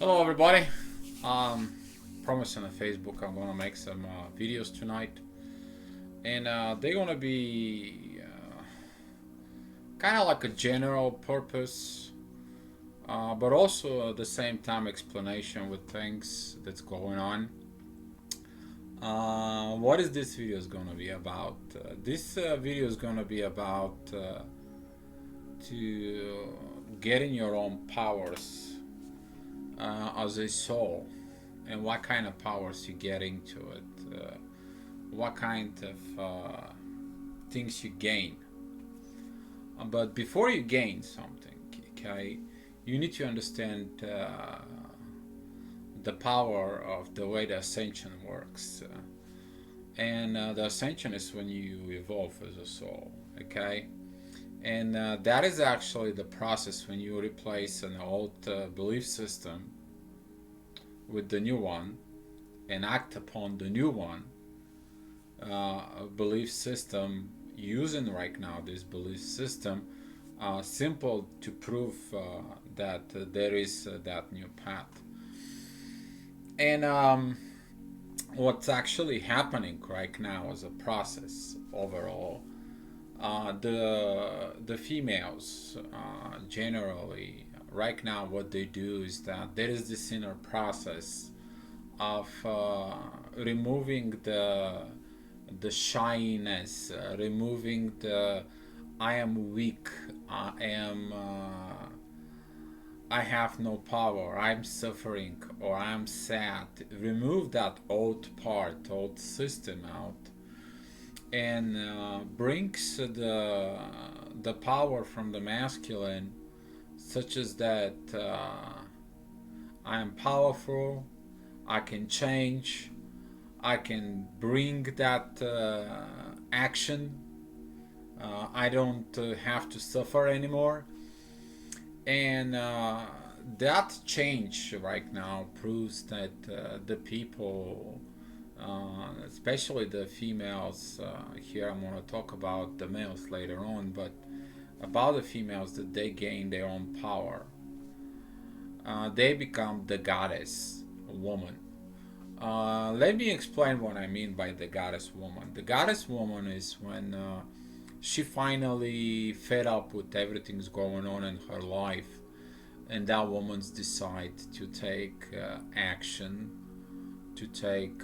Hello everybody. Um, Promising on Facebook I'm gonna make some videos tonight, and they're gonna be kind of like a general purpose, but also at the same time explanation with things that's going on. What is this video is gonna be about? This video is gonna be about to getting your own powers as a soul, and what kind of powers you get into it, what kind of things you gain. But before you gain something, okay, you need to understand the power of the way the ascension works. And the ascension is when you evolve as a soul, okay? And that is actually the process when you replace an old belief system with the new one and act upon the new one belief system, using right now this belief system simple to prove that there is that new path. And what's actually happening right now as a process overall, the females generally right now, what they do is that there is this inner process of removing the shyness, removing the I am weak, I have no power, I'm suffering, or I'm sad. Remove that old part, old system out, and brings the power from the masculine, such as that I am powerful, I can change, I can bring that action. I don't have to suffer anymore. And that change right now proves that the people, especially the females, here I'm going to talk about the males later on, but about the females, that they gain their own power. They become the goddess woman. Let me explain what I mean by the goddess woman. The goddess woman is when she finally fed up with everything's going on in her life, and that woman's decide to take action, to take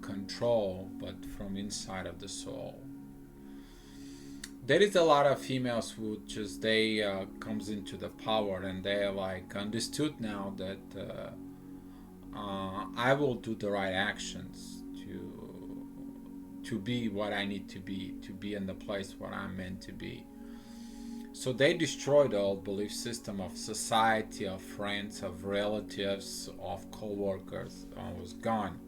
control, but from inside of the soul. There is a lot of females who just they comes into the power, and they're like understood now that I will do the right actions to be what I need to be in the place where I'm meant to be. So they destroyed the old belief system of society, of friends, of relatives, of co-workers. Was gone.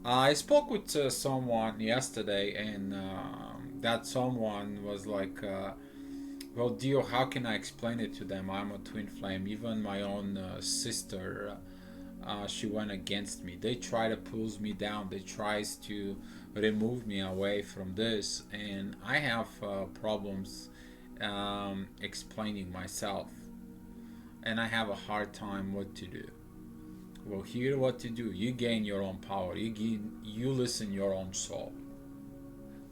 I spoke with someone yesterday, and that someone was like, well, Dio, how can I explain it to them? I'm a twin flame. Even my own sister, she went against me. They try to pull me down. They tries to remove me away from this, and I have problems explaining myself, and I have a hard time what to do. Well, here what to do. You gain your own power. You listen your own soul.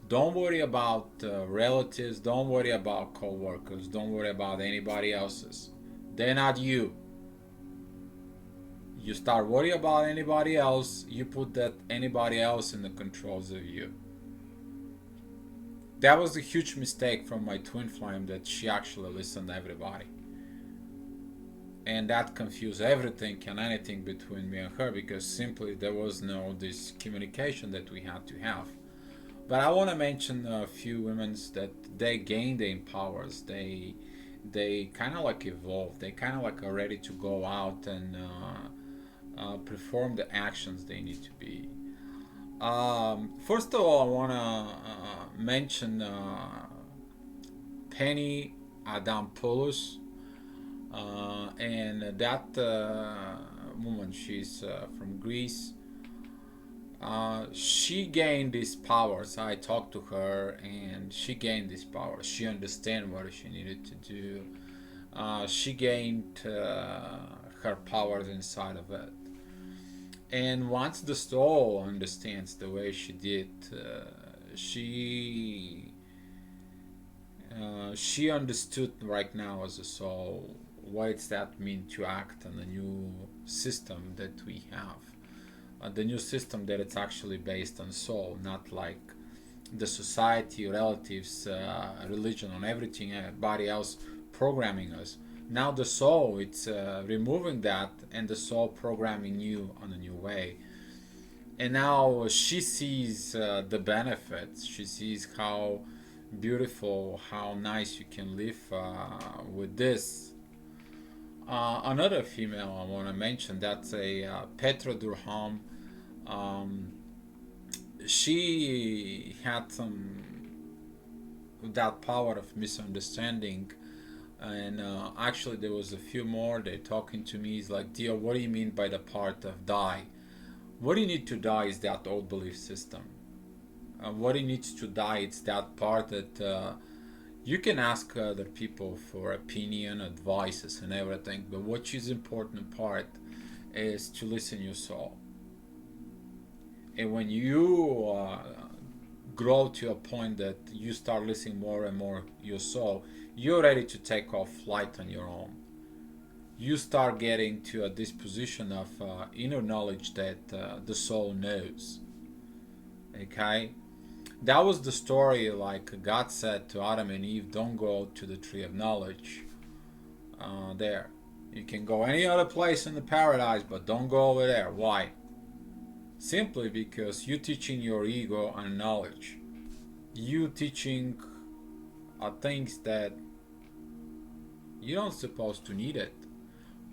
Don't worry about relatives. Don't worry about co-workers. Don't worry about anybody else's. They're not you. You start worrying about anybody else, you put that anybody else in the controls of you. That was a huge mistake from my twin flame, that she actually listened to everybody. And that confused everything and anything between me and her, because simply there was no this communication that we had to have. But I want to mention a few women that they gained their powers. They kind of like evolved. They kind of like are ready to go out and perform the actions they need to be. First of all, I want to mention Penny Adampoulos, and that woman. She's from Greece. She gained these powers. I talked to her, and she gained these powers. She understand what she needed to do. She gained her powers inside of it. And once the soul understands the way she did, she she understood right now as a soul what does that mean to act on the new system that we have. The new system that it's actually based on soul, not like the society, relatives, religion, on everything, everybody else programming us. Now the soul, it's removing that, and the soul programming you on a new way. And now she sees the benefits. She sees how beautiful, how nice you can live with this. Another female I want to mention, that's a Petra Durham. Um, she had some that power of misunderstanding, and actually there was a few more. They talking to me. Is like, dear, what do you mean by the part of die? What you need to die is that old belief system. What it needs to die, it's that part that you can ask other people for opinion, advices, and everything. But what is important part is to listen your soul. And when you grow to a point that you start listening more and more your soul, you're ready to take off flight on your own. You start getting to a disposition of inner knowledge that the soul knows. Okay, that was the story. Like God said to Adam and Eve, "Don't go to the tree of knowledge." There, you can go any other place in the paradise, but don't go over there. Why? Simply because you teaching your ego and knowledge. You teaching things that you don't supposed to need it.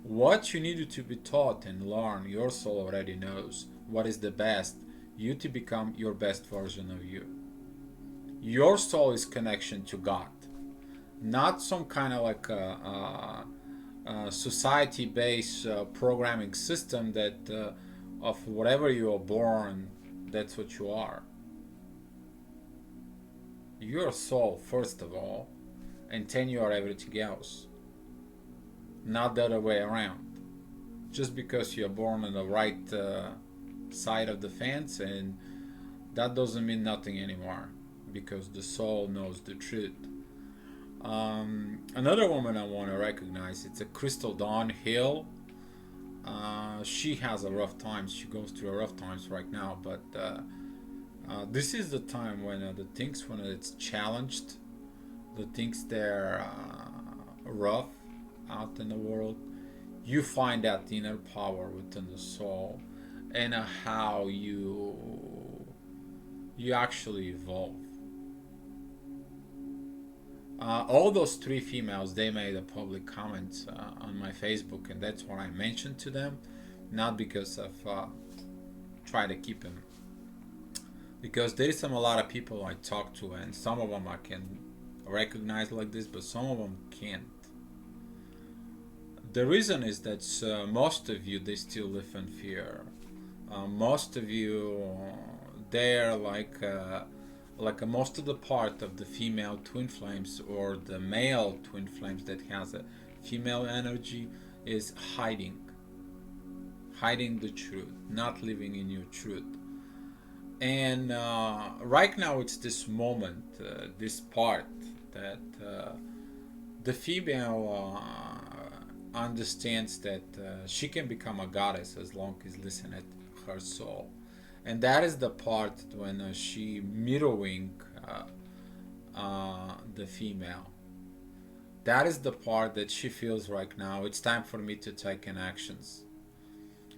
What you needed to be taught and learn, your soul already knows what is the best. You to become your best version of you. Your soul is connection to God, not some kind of like a society-based programming system that of whatever you are born, that's what you are. Your soul, first of all, and then you are everything else. Not the other way around. Just because you're born on the right side of the fence, and that doesn't mean nothing anymore, because the soul knows the truth. Another woman I want to recognize, it's a Crystal Dawn Hill. She has a rough times. She goes through a rough times right now, but this is the time when the things when it's challenged, the things they're rough out in the world, you find that inner power within the soul, and how you actually evolve. All those three females, they made a public comment on my Facebook, and that's what I mentioned to them, not because of try to keep them, because there is a lot of people I talk to, and some of them I can recognize like this, but some of them can't. The reason is that most of you, they still live in fear. Most of you, they're like most of the part of the female twin flames, or the male twin flames that has a female energy, is hiding the truth, not living in your truth. And right now it's this moment, this part that the female understands that she can become a goddess as long as listening to her soul. And that is the part when she mirroring the female. That is the part that she feels right now. It's time for me to take an actions.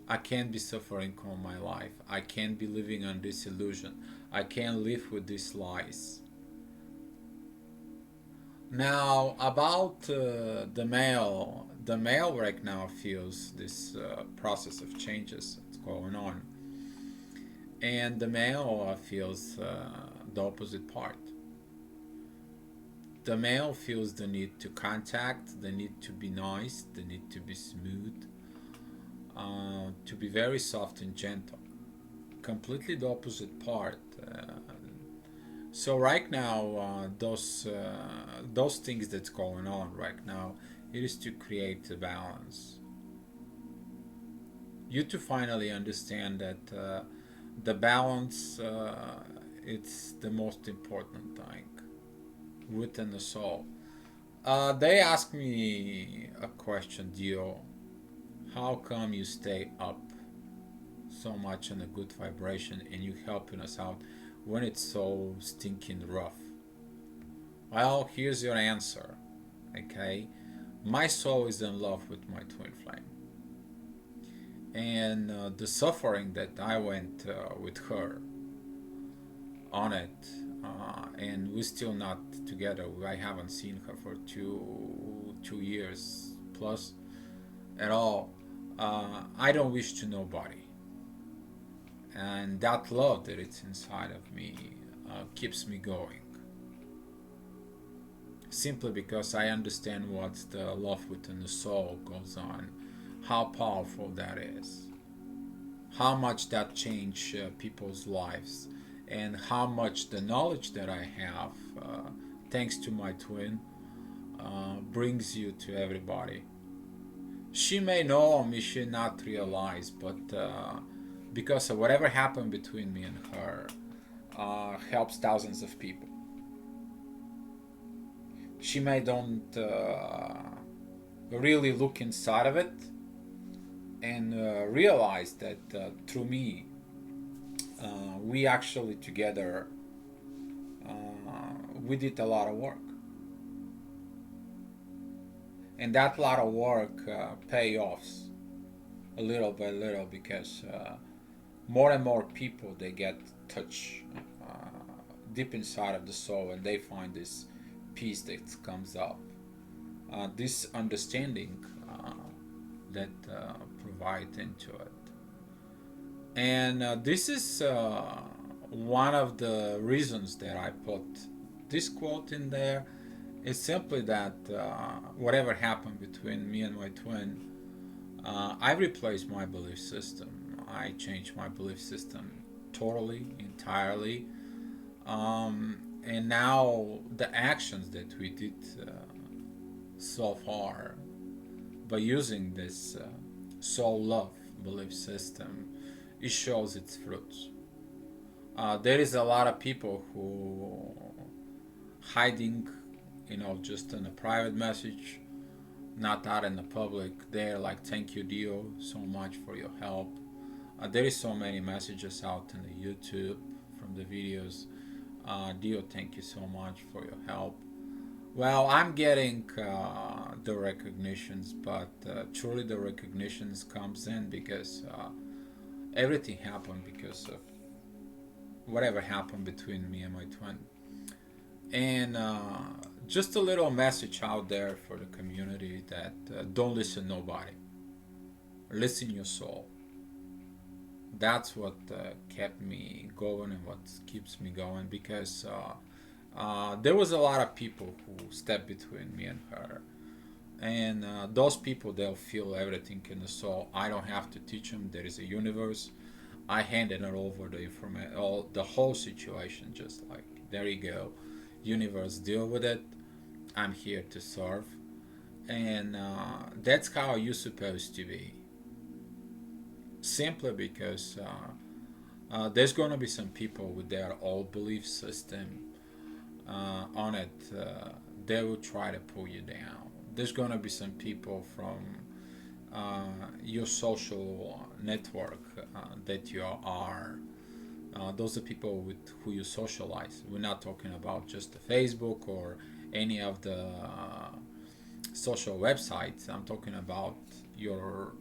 I can't be suffering all my life. I can't be living on this illusion. I can't live with these lies. Now about the male right now feels this process of changes that's going on, and the male feels the opposite part. The male feels the need to contact, the need to be nice, the need to be smooth, to be very soft and gentle. Completely the opposite part. So right now, those things that's going on right now, it is to create a balance. You to finally understand that the balance, it's the most important thing within the soul. They asked me a question, Dio. How come you stay up so much in a good vibration and you helping us out when it's so stinking rough? Well, here's your answer. Okay, my soul is in love with my twin flame, and the suffering that I went with her on it, and we're still not together. I haven't seen her for two years plus at all. I don't wish to nobody, and that love that it's inside of me keeps me going. Simply because I understand what the love within the soul goes on, how powerful that is, how much that changed people's lives, and how much the knowledge that I have, thanks to my twin, brings you to everybody. She may know, me, she not realize, but because of whatever happened between me and her, helps thousands of people. She may don't really look inside of it and realize that through me, we actually together, we did a lot of work, and that lot of work pay offs a little by little, because more and more people, they get touch deep inside of the soul, and they find this peace that comes up, this understanding that provide into it. And this is one of the reasons that I put this quote in there. Is simply that whatever happened between me and my twin, I replaced my belief system. I changed my belief system totally, entirely. And now the actions that we did so far by using this soul love belief system, it shows its fruits. There is a lot of people who hiding, just in a private message, not out in the public. They're like, "Thank you, Dio, so much for your help." There is so many messages out in the YouTube from the videos. Dio, thank you so much for your help. Well, I'm getting the recognitions, but truly the recognitions comes in because everything happened because of whatever happened between me and my twin. And just a little message out there for the community that don't listen nobody. Listen your soul. That's what kept me going and what keeps me going, because there was a lot of people who stepped between me and her, and those people, they'll feel everything in the soul. I don't have to teach them. There is a universe. I handed it over the information, all the whole situation, just like, there you go, universe, deal with it. I'm here to serve, and that's how you're supposed to be. Simply because there's going to be some people with their old belief system on it. They will try to pull you down. There's going to be some people from your social network that you are. Those are people with who you socialize. We're not talking about just the Facebook or any of the social websites. I'm talking about your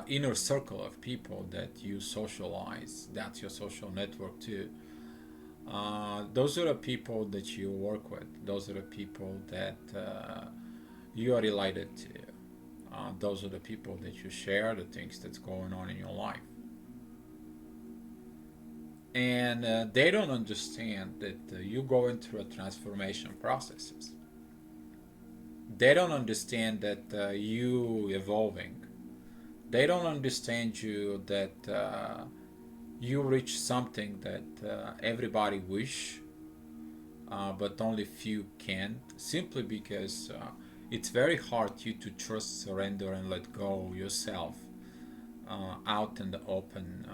inner circle of people that you socialize. That's your social network too. Those are the people that you work with. Those are the people that you are related to. Those are the people that you share the things that's going on in your life. And they don't understand that you going through a transformation processes. They don't understand that you evolving. They don't understand you that you reach something that everybody wish, but only few can. Simply because it's very hard you to trust, surrender, and let go yourself out in the open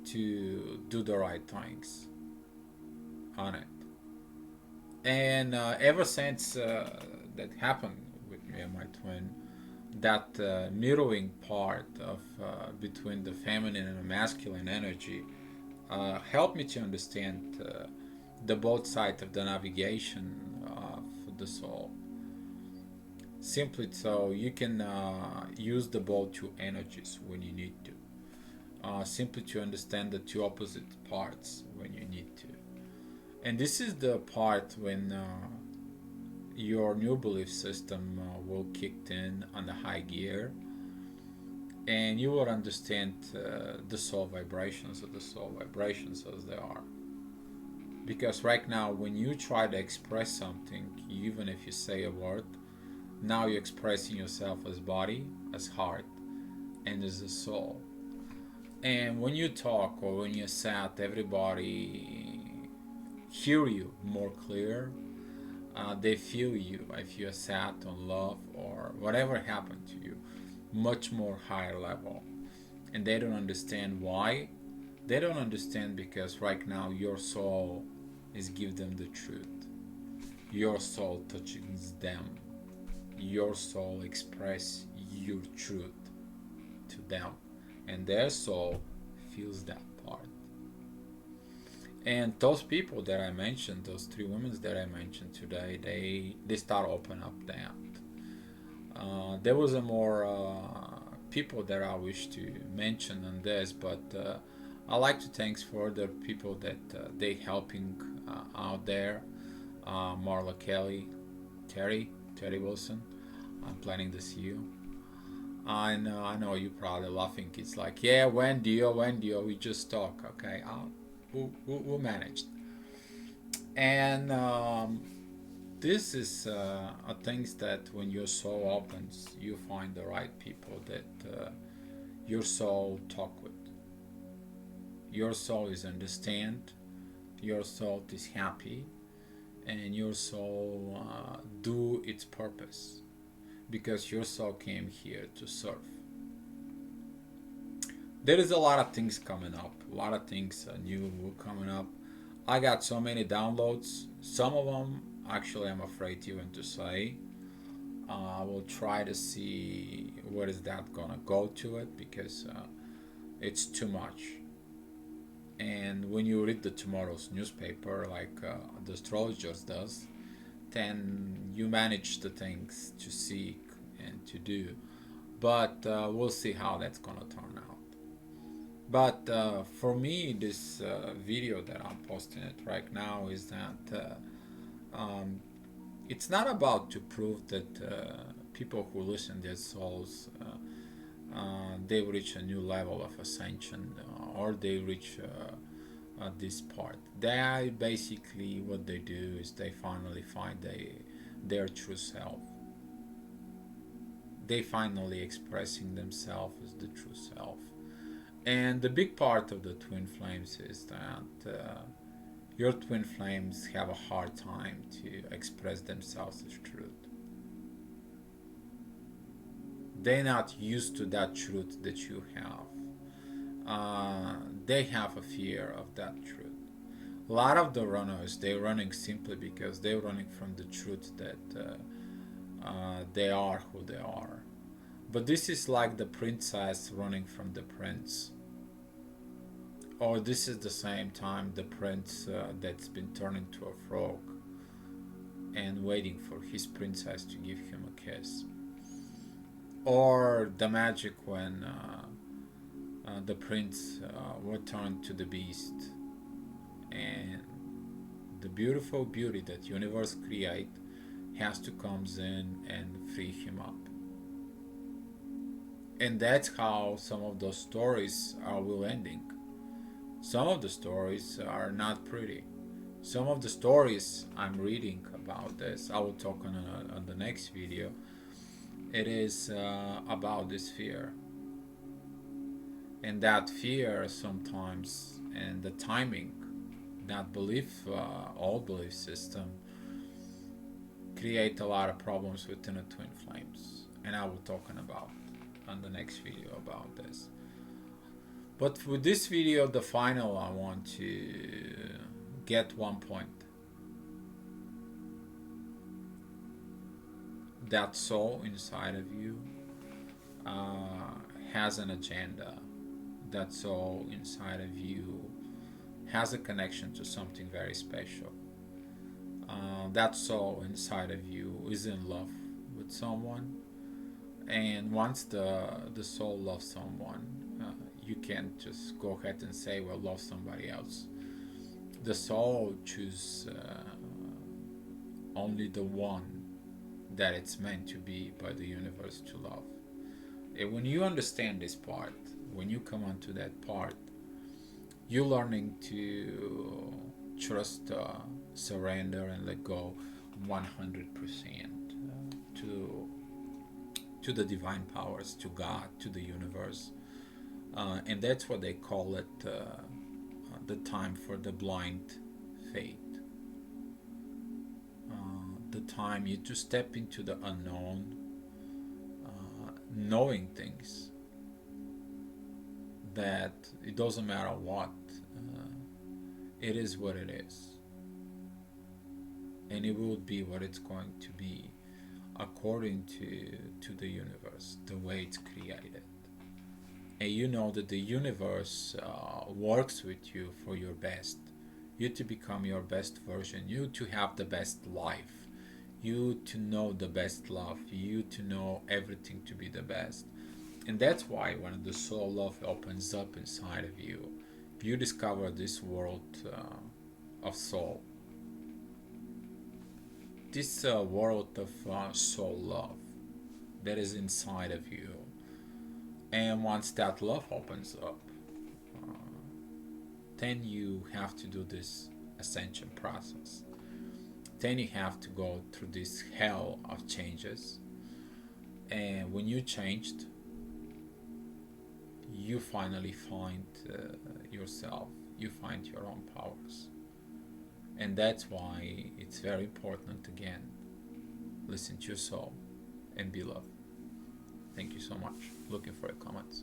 to do the right things on it. And ever since that happened with me and my twin, that mirroring part of between the feminine and the masculine energy helped me to understand the both sides of the navigation of the soul. Simply so you can use the both two energies when you need to. Simply to understand the two opposite parts when you need to. And this is the part when your new belief system will kick in on the high gear, and you will understand the soul vibrations of the soul vibrations as they are. Because right now, when you try to express something, even if you say a word, now you're expressing yourself as body, as heart, and as a soul. And when you talk or when you sat, everybody hear you more clear. They feel you if you're sat on love or whatever happened to you, much more higher level. And they don't understand why. They don't understand because right now your soul is give them the truth. Your soul touches them. Your soul express your truth to them, and their soul feels that part. And those people that I mentioned, those three women that I mentioned today, they start open up that. There was a more people that I wish to mention on this, but I like to thanks for the people that they helping out there. Marla Kelly, Terry Wilson. I'm planning to see you. I know you're probably laughing. It's like, yeah, when do you? We just talk, okay? We'll manage. And this is a things that when your soul opens, you find the right people that your soul talk with. Your soul is understand. Your soul is happy, and your soul do its purpose, because your soul came here to serve. There is a lot of things coming up, a lot of things new coming up. I got so many downloads. Some of them actually I'm afraid even to say. I will try to see what is that gonna go to it, because it's too much. And when you read the tomorrow's newspaper, like the astrologers does, then you manage the things to seek and to do. But we'll see how that's gonna turn out. But for me, this video that I'm posting it right now is that it's not about to prove that people who listen their souls they reach a new level of ascension, or they reach this part. They basically what they do is they finally find their true self. They finally expressing themselves as the true self. And the big part of the twin flames is that your twin flames have a hard time to express themselves as truth. They're not used to that truth that you have. They have a fear of that truth. A lot of the runners, they're running simply because they're running from the truth that they are who they are. But this is like the princess running from the prince. Or this is the same time the prince that's been turned into a frog and waiting for his princess to give him a kiss. Or the magic when the prince was turned to the beast, and the beautiful beauty that universe create has to come in and free him up. And that's how some of those stories will ending. Some of the stories are not pretty. Some of the stories I'm reading about this, I will talk on the next video. It is about this fear. And that fear sometimes, and the timing, that belief, old belief system, create a lot of problems within the twin flames. And I will talking about. on the next video about this. But with this video, the final, I want to get one point. That soul inside of you has an agenda. That soul inside of you has a connection to something very special. That soul inside of you is in love with someone, and once the soul loves someone, you can't just go ahead and say, well, love somebody else. The soul chooses only the one that it's meant to be by the universe to love. And when you understand this part, when you come onto that part, you're learning to trust, surrender, and let go 100% to the divine powers, to God, to the universe. And that's what they call it, the time for the blind faith. The time you to step into the unknown, knowing things that it doesn't matter what, it is what it is, and it will be what it's going to be according to the universe, the way it's created. And you know that the universe works with you for your best, you to become your best version, you to have the best life, you to know the best love, you to know everything to be the best. And that's why when the soul love opens up inside of you, you discover this world of soul, this world of soul love that is inside of you. And once that love opens up, then you have to do this ascension process. Then you have to go through this hell of changes. And when you changed, you finally find yourself, you find your own powers. And that's why it's very important, again, listen to your soul and be loved. Thank you so much. Looking for your comments.